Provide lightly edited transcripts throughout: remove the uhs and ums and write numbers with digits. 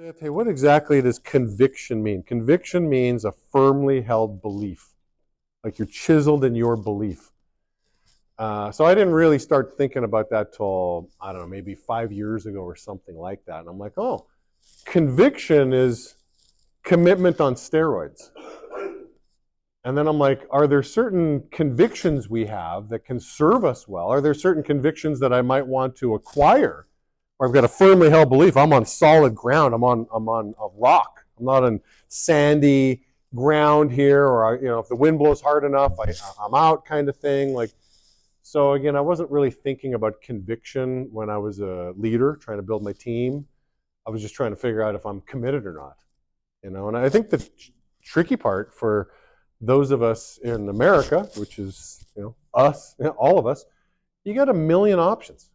Okay, what exactly does conviction mean? Conviction means a firmly held belief, like you're chiseled in your belief. So I didn't really start thinking about that till, I don't know, maybe 5 years ago or something like that. And I'm like, oh, conviction is commitment on steroids. And then I'm like, are there certain convictions we have that can serve us well? Are there certain convictions that I might want to acquire? Or I've got a firmly held belief. I'm on solid ground. I'm on a rock. I'm not on sandy ground here, or if the wind blows hard enough, I'm out, kind of thing. So again, I wasn't really thinking about conviction when I was a leader trying to build my team. I was just trying to figure out if I'm committed or not. And I think the tricky part for those of us in America, which is us, all of us, you got a million options.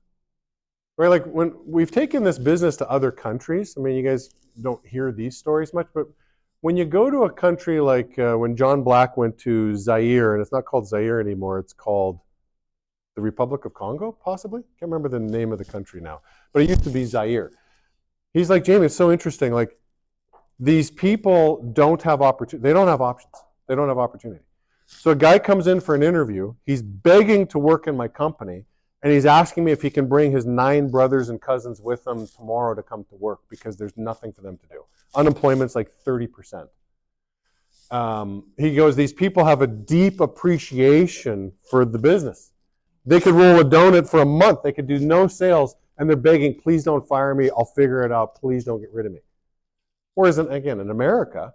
Right, like when we've taken this business to other countries, I mean, you guys don't hear these stories much, but when you go to a country like when John Black went to Zaire, and it's not called Zaire anymore, it's called the Republic of Congo, possibly? Can't remember the name of the country now, but it used to be Zaire. He's like, Jamie, it's so interesting. Like, these people don't have opportunity. They don't have options. They don't have opportunity. So a guy comes in for an interview. He's begging to work in my company. And he's asking me if he can bring his 9 brothers and cousins with him tomorrow to come to work because there's nothing for them to do. Unemployment's like 30%. He goes, these people have a deep appreciation for the business. They could roll a donut for a month. They could do no sales, and they're begging, please don't fire me. I'll figure it out. Please don't get rid of me. Whereas, again, in America,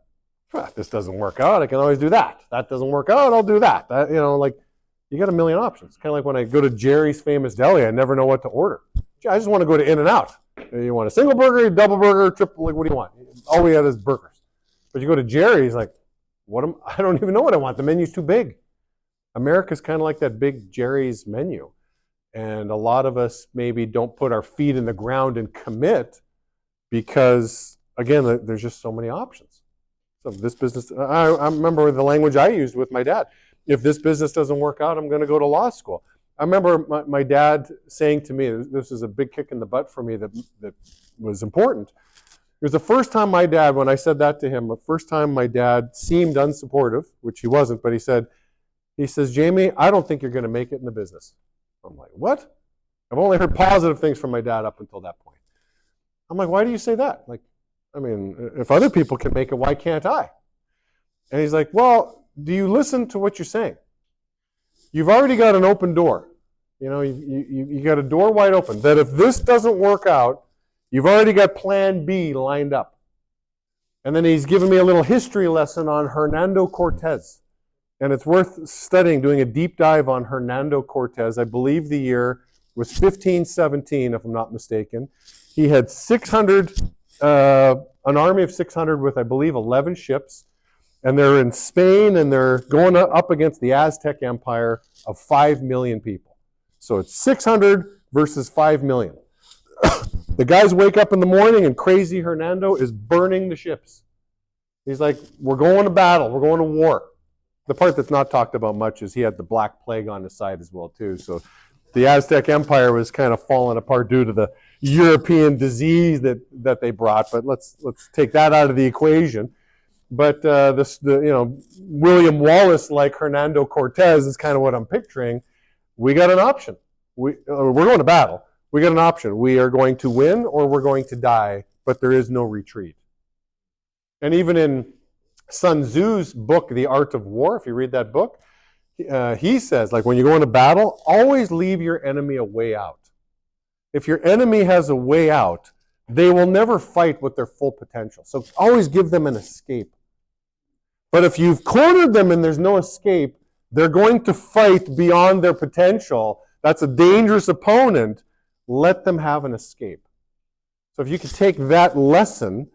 this doesn't work out. I can always do that. That doesn't work out. I'll do that. You got a million options. Kind of like when I go to Jerry's Famous Deli, I never know what to order. I just want to go to In-N-Out. You want a single burger, double burger, triple, what do you want? All we have is burgers. But you go to Jerry's, I don't even know what I want. The menu's too big. America's kind of like that big Jerry's menu. And a lot of us maybe don't put our feet in the ground and commit because, again, there's just so many options. So this business, I remember the language I used with my dad. If this business doesn't work out, I'm going to go to law school. I remember my dad saying to me, this is a big kick in the butt for me that was important. It was the first time my dad, when I said that to him, the first time my dad seemed unsupportive, which he wasn't, but he says, Jamie, I don't think you're going to make it in the business. I'm like, what? I've only heard positive things from my dad up until that point. I'm like, why do you say that? If other people can make it, why can't I? And he's like, well, do you listen to what you're saying? You've already got an open door. You got a door wide open. That if this doesn't work out, you've already got plan B lined up. And then he's given me a little history lesson on Hernando Cortez. And it's worth studying, doing a deep dive on Hernando Cortez. I believe the year was 1517, if I'm not mistaken. He had 600, an army of 600 with, I believe, 11 ships. And they're in Spain, and they're going up against the Aztec Empire of 5 million people. So it's 600 versus 5 million. The guys wake up in the morning, and crazy Hernando is burning the ships. He's like, we're going to battle. We're going to war. The part that's not talked about much is he had the Black Plague on his side as well, too. So the Aztec Empire was kind of falling apart due to the European disease that they brought. But let's take that out of the equation. But William Wallace, like Hernando Cortez, is kind of what I'm picturing. We got an option. We're going to battle. We got an option. We are going to win or we're going to die, but there is no retreat. And even in Sun Tzu's book, The Art of War, if you read that book, he says, when you go into battle, always leave your enemy a way out. If your enemy has a way out, they will never fight with their full potential. So always give them an escape. But if you've cornered them and there's no escape, they're going to fight beyond their potential. That's a dangerous opponent. Let them have an escape. So if you could take that lesson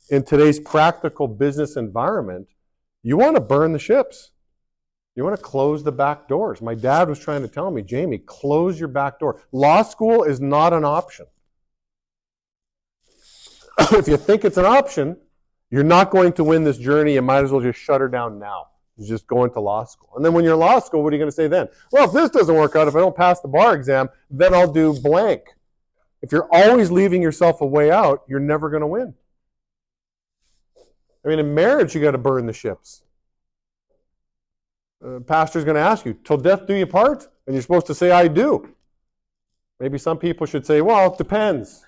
in today's practical business environment, you want to burn the ships. You want to close the back doors. My dad was trying to tell me, Jamie, close your back door. Law school is not an option. If you think it's an option, you're not going to win this journey. You might as well just shut her down now. You just go into law school. And then when you're in law school, what are you going to say then? Well, if this doesn't work out, if I don't pass the bar exam, then I'll do blank. If you're always leaving yourself a way out, you're never going to win. I mean, in marriage, you got to burn the ships. Pastor's going to ask you, till death do you part? And you're supposed to say, I do. Maybe some people should say, well, it depends.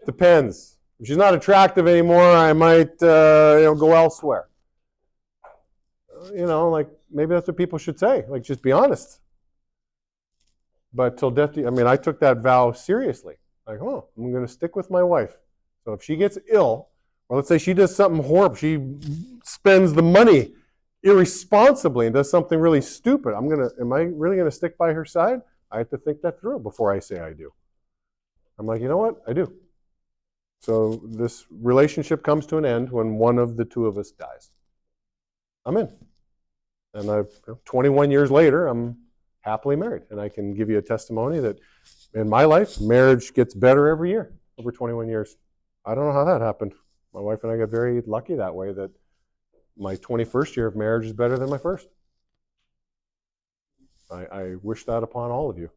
Depends. If she's not attractive anymore, I might go elsewhere. Like maybe that's what people should say. Like, just be honest. But till death, I took that vow seriously. Like, oh, I'm going to stick with my wife. So if she gets ill, or let's say she does something horrible, she spends the money irresponsibly and does something really stupid, am I really going to stick by her side? I have to think that through before I say I do. I'm like, you know what? I do. So this relationship comes to an end when one of the two of us dies. I'm in. And 21 years later, I'm happily married. And I can give you a testimony that in my life, marriage gets better every year over 21 years. I don't know how that happened. My wife and I got very lucky that way, that my 21st year of marriage is better than my first. I wish that upon all of you.